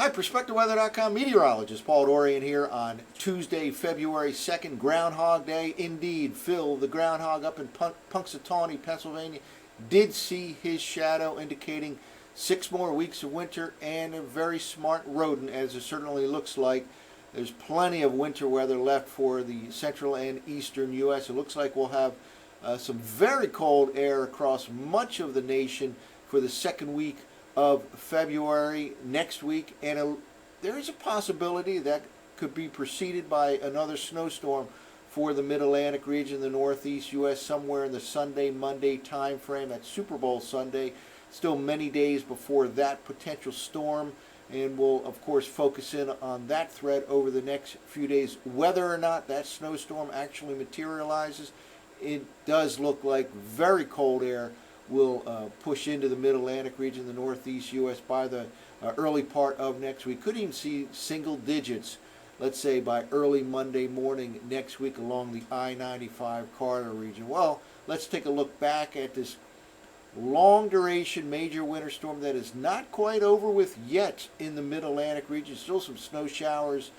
Hi, PerspectaWeather.com meteorologist Paul Dorian here on Tuesday, February 2nd, Groundhog Day. Indeed, Phil, the groundhog up in Punxsutawney, Pennsylvania, did see his shadow, indicating 6 more weeks of winter and a very smart rodent, as it certainly looks like. There's plenty of winter weather left for the central and eastern U.S. It looks like we'll have some very cold air across much of the nation for the second week of February next week, and there is a possibility that could be preceded by another snowstorm for the Mid-Atlantic region, the Northeast U.S., somewhere in the Sunday-Monday time frame. That's Super Bowl Sunday. Still many days before that potential storm, and we'll, of course, focus in on that threat over the next few days. Whether or not that snowstorm actually materializes, it does look like very cold air will push into the Mid-Atlantic region, the Northeast U.S. by the early part of next week. Could even see single digits, let's say, by early Monday morning next week along the I-95 corridor region. Well, let's take a look back at this long-duration major winter storm that is not quite over with yet in the Mid-Atlantic region. Still some snow showers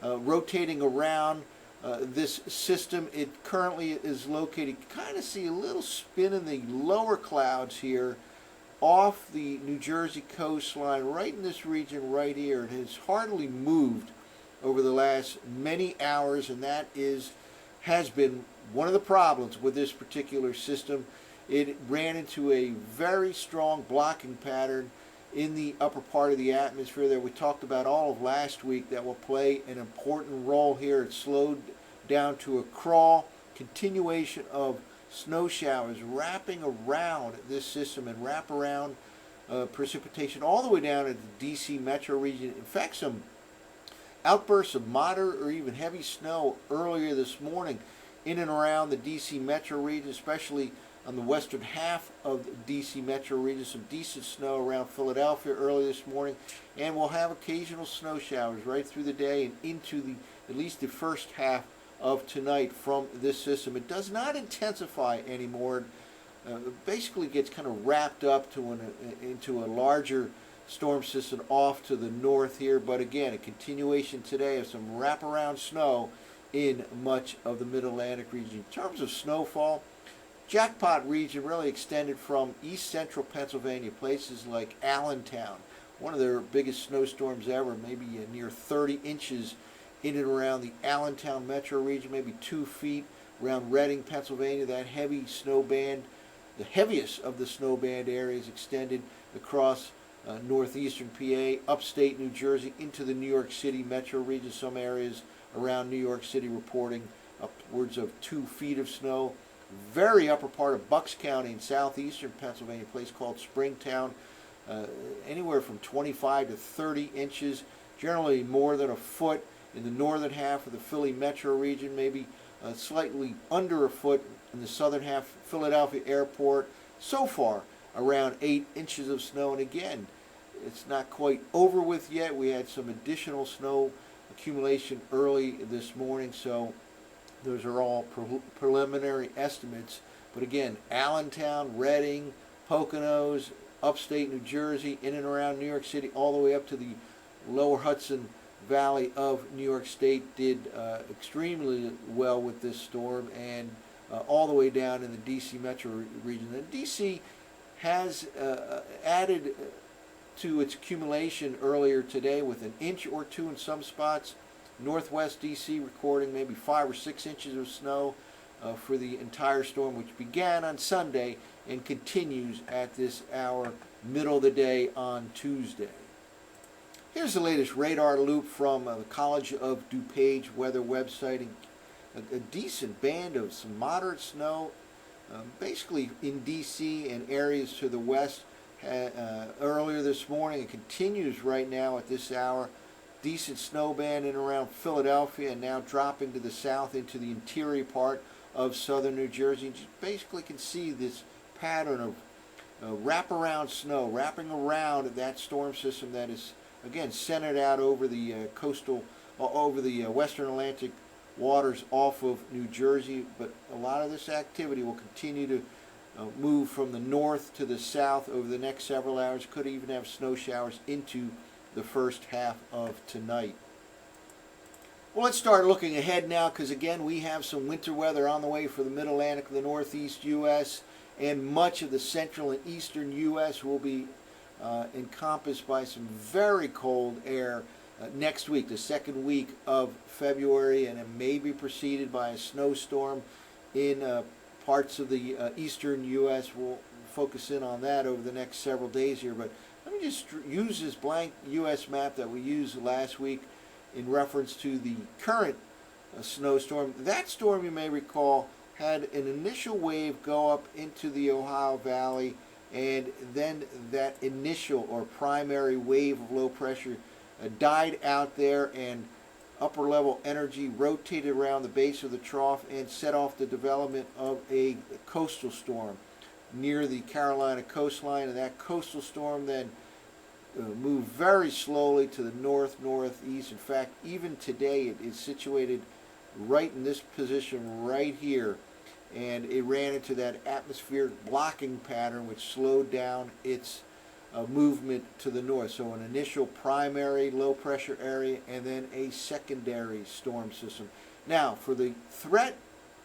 rotating around this system. It currently is located, you kind of see a little spin in the lower clouds here off the New Jersey coastline, right in this region right here. It has hardly moved over the last many hours, and that has been one of the problems with this particular system. It ran into a very strong blocking pattern in the upper part of the atmosphere that we talked about all of last week that will play an important role here. It slowed down to a crawl, continuation of snow showers wrapping around this system and wrap around precipitation all the way down into the D.C. metro region. In fact, some outbursts of moderate or even heavy snow earlier this morning in and around the D.C. metro region, especially on the western half of the D.C. metro region. Some decent snow around Philadelphia early this morning, and we'll have occasional snow showers right through the day and into at least the first half of tonight from this system. It does not intensify anymore. Basically gets kind of wrapped up into a larger storm system off to the north here, but again, a continuation today of some wraparound snow in much of the Mid-Atlantic region. In terms of snowfall, jackpot region really extended from east central Pennsylvania, places like Allentown, one of their biggest snowstorms ever, maybe near 30 inches in and around the Allentown metro region, maybe 2 feet around Reading, Pennsylvania. That heavy snow band, the heaviest of the snow band areas, extended across northeastern PA, upstate New Jersey, into the New York City metro region. Some areas around New York City reporting upwards of 2 feet of snow. Very upper part of Bucks County in southeastern Pennsylvania, a place called Springtown, anywhere from 25 to 30 inches, generally more than a foot in the northern half of the Philly metro region, maybe slightly under a foot in the southern half. Philadelphia airport, so far around 8 inches of snow, and again, it's not quite over with yet. We had some additional snow accumulation early this morning, so those are all preliminary estimates. But again, Allentown, Reading, Poconos, upstate New Jersey, in and around New York City, all the way up to the lower Hudson Valley of New York State did extremely well with this storm, and all the way down in the D.C. metro region. And D.C. has added to its accumulation earlier today with an inch or two in some spots. Northwest D.C. recording maybe 5 or 6 inches of snow for the entire storm, which began on Sunday and continues at this hour, middle of the day on Tuesday. Here's the latest radar loop from the College of DuPage weather website. A decent band of some moderate snow, basically in D.C. and areas to the west earlier this morning. It continues right now at this hour. Decent snow band in around Philadelphia, and now dropping to the south into the interior part of southern New Jersey. You basically can see this pattern of wraparound snow wrapping around that storm system that is, again, centered out over the western Atlantic waters off of New Jersey. But a lot of this activity will continue to move from the north to the south over the next several hours. Could even have snow showers into the first half of tonight. Well, let's start looking ahead now, because again, we have some winter weather on the way for the Mid-Atlantic, the Northeast U.S., and much of the central and eastern U.S. will be encompassed by some very cold air next week, the second week of February, and it may be preceded by a snowstorm in parts of the eastern U.S. We'll focus in on that over the next several days here, but let me just use this blank U.S. map that we used last week in reference to the current snowstorm. That storm, you may recall, had an initial wave go up into the Ohio Valley, and then that initial or primary wave of low pressure died out there, and upper level energy rotated around the base of the trough and set off the development of a coastal storm near the Carolina coastline, and that coastal storm then moved very slowly to the northeast. In fact, even today it is situated right in this position right here, and it ran into that atmospheric blocking pattern which slowed down its movement to the north. So an initial primary low pressure area and then a secondary storm system. Now, for the threat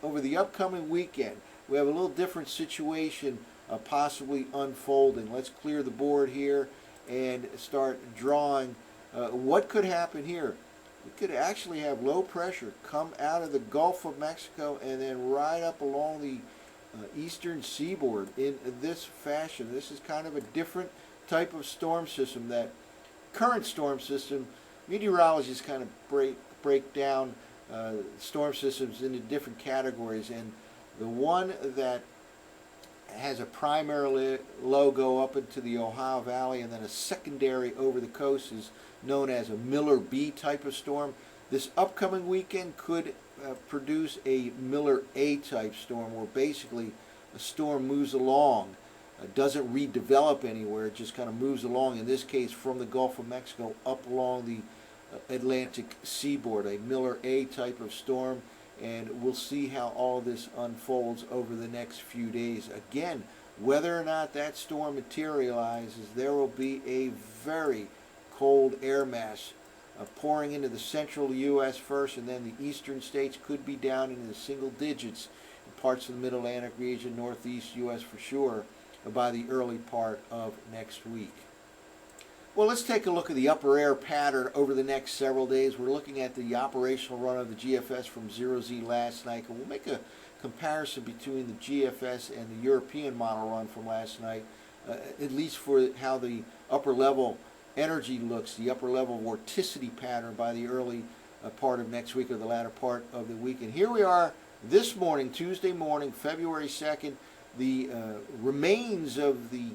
over the upcoming weekend, we have a little different situation possibly unfolding. Let's clear the board here and start drawing what could happen here. We could actually have low pressure come out of the Gulf of Mexico and then right up along the eastern seaboard in this fashion. This is kind of a different type of storm system. That current storm system, meteorologists kind of break down storm systems into different categories, and the one that has a primary low go up into the Ohio Valley and then a secondary over the coast is known as a Miller B type of storm. This upcoming weekend could produce a Miller A type storm, where basically a storm moves along, doesn't redevelop anywhere, it just kind of moves along, in this case from the Gulf of Mexico up along the Atlantic seaboard, a Miller A type of storm. And we'll see how all this unfolds over the next few days. Again, whether or not that storm materializes, there will be a very cold air mass pouring into the central U.S. first, and then the eastern states could be down into the single digits in parts of the Mid-Atlantic region, northeast U.S. for sure, by the early part of next week. Well, let's take a look at the upper air pattern over the next several days. We're looking at the operational run of the GFS from 0Z last night, and we'll make a comparison between the GFS and the European model run from last night, at least for how the upper level energy looks, the upper level vorticity pattern by the early part of next week or the latter part of the week. And here we are this morning, Tuesday morning, February 2nd, the remains of the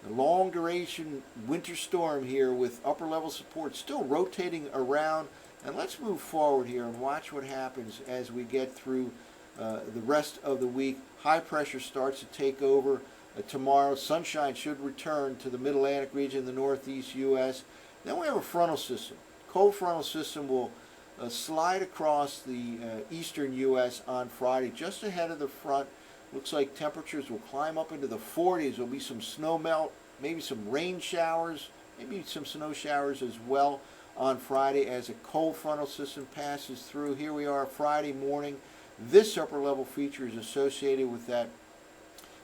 long duration winter storm here with upper level support still rotating around. And let's move forward here and watch what happens as we get through the rest of the week. High pressure starts to take over tomorrow. Sunshine should return to the Mid-Atlantic region, the northeast U.S. Then we have a frontal system. Cold frontal system will slide across the eastern U.S. on Friday, just ahead of the front. Looks like temperatures will climb up into the 40s. There'll be some snow melt, maybe some rain showers, maybe some snow showers as well on Friday as a cold frontal system passes through. Here we are Friday morning. This upper level feature is associated with that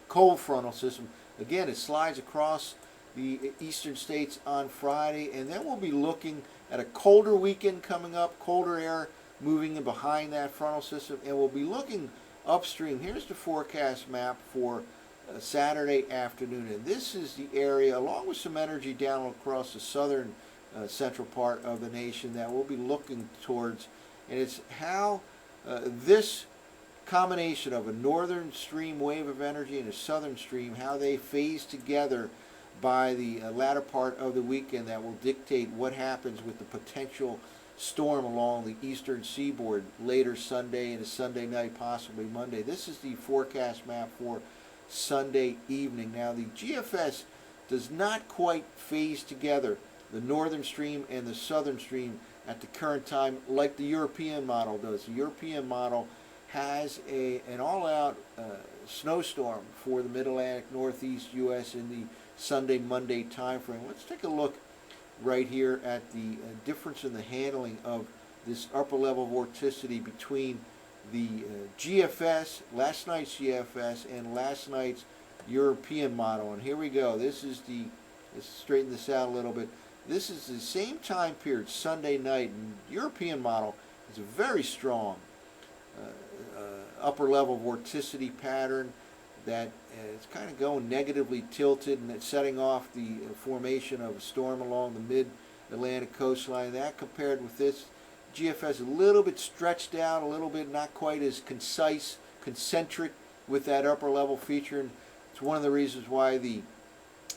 cold frontal system. Again, it slides across the eastern states on Friday, and then we'll be looking at a colder weekend coming up, colder air moving in behind that frontal system, and we'll be looking upstream. Here's the forecast map for Saturday afternoon, and this is the area, along with some energy down across the southern central part of the nation, that we'll be looking towards. And it's how this combination of a northern stream wave of energy and a southern stream, how they phase together by the latter part of the weekend, that will dictate what happens with the potential storm along the eastern seaboard later Sunday into Sunday night, possibly Monday. This is the forecast map for Sunday evening. Now, the GFS does not quite phase together, the northern stream and the southern stream, at the current time like the European model does. The European model has an all-out snowstorm for the Mid-Atlantic Northeast U.S. in the Sunday-Monday time frame. Let's take a look right here at the difference in the handling of this upper level vorticity between the GFS, last night's GFS, and last night's European model. And here we go. Let's straighten this out a little bit. This is the same time period, Sunday night, and European model is a very strong upper level vorticity pattern that is kind of going negatively tilted, and it's setting off the formation of a storm along the mid-Atlantic coastline. That compared with this GFS, a little bit stretched out, a little bit not quite as concise, concentric with that upper level feature. And it's one of the reasons why the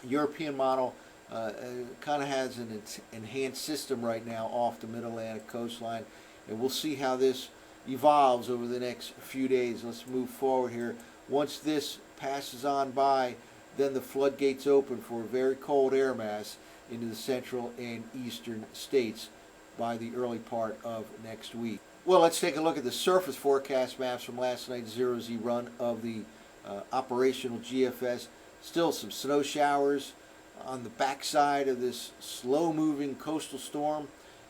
European model kind of has an enhanced system right now off the mid-Atlantic coastline. And we'll see how this evolves over the next few days. Let's move forward here. Once this passes on by, then the floodgates open for a very cold air mass into the central and eastern states by the early part of next week. Well, let's take a look at the surface forecast maps from last night's 0Z run of the operational GFS. Still some snow showers on the backside of this slow-moving coastal storm,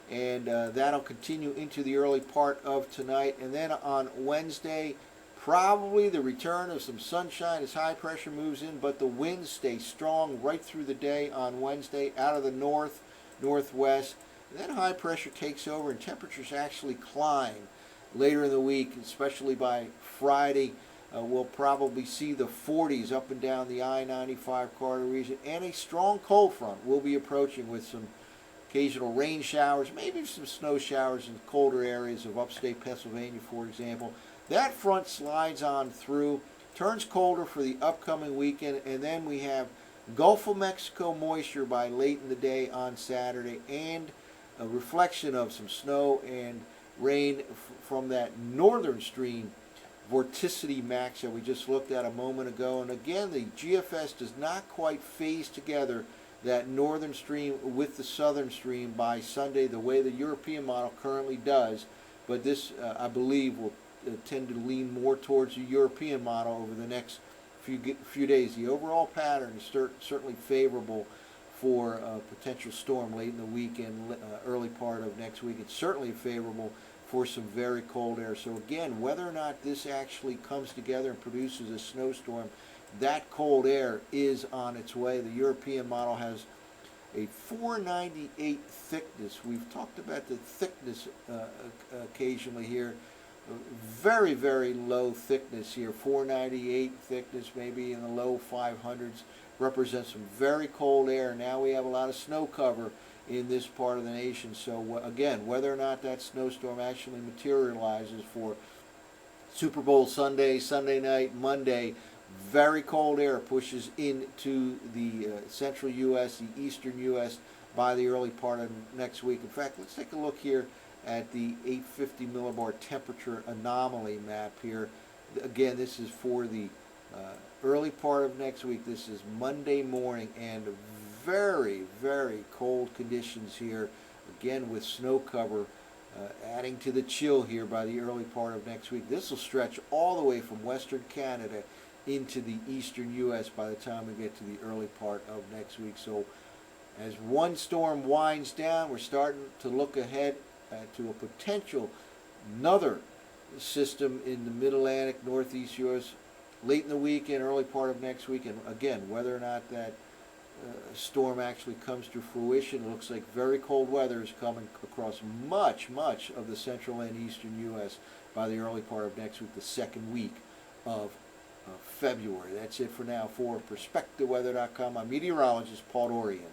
and that'll continue into the early part of tonight. And then on Wednesday, probably the return of some sunshine as high pressure moves in, but the winds stay strong right through the day on Wednesday out of the north, northwest. And then high pressure takes over and temperatures actually climb later in the week, especially by Friday. We'll probably see the 40s up and down the I-95 corridor region, and a strong cold front will be approaching with some occasional rain showers, maybe some snow showers in colder areas of upstate Pennsylvania, for example. That front slides on through, turns colder for the upcoming weekend, and then we have Gulf of Mexico moisture by late in the day on Saturday, and a reflection of some snow and rain from that northern stream vorticity max that we just looked at a moment ago. And again, the GFS does not quite phase together that northern stream with the southern stream by Sunday the way the European model currently does, but this I believe will tend to lean more towards the European model over the next few days. The overall pattern is certainly favorable for a potential storm late in the week and early part of next week. It's certainly favorable for some very cold air. So again, whether or not this actually comes together and produces a snowstorm, that cold air is on its way. The European model has a 498 thickness. We've talked about the thickness occasionally here. Very, very low thickness here. 498 thickness, maybe in the low 500s. Represents some very cold air. Now we have a lot of snow cover in this part of the nation. So again, whether or not that snowstorm actually materializes for Super Bowl Sunday, Sunday night, Monday, very cold air pushes into the central U.S., the eastern U.S. by the early part of next week. In fact, let's take a look here at the 850 millibar temperature anomaly map here. Again, this is for the early part of next week. This is Monday morning, and very, very cold conditions here, again with snow cover adding to the chill here by the early part of next week. This will stretch all the way from western Canada into the eastern U.S. by the time we get to the early part of next week. So as one storm winds down, we're starting to look ahead to a potential another system in the mid-Atlantic, northeast U.S. late in the week and early part of next week. And again, whether or not that storm actually comes to fruition, it looks like very cold weather is coming across much of the central and eastern U.S. by the early part of next week, the second week of February. That's it for now. For PerspectaWeather.com, I'm meteorologist Paul Dorian.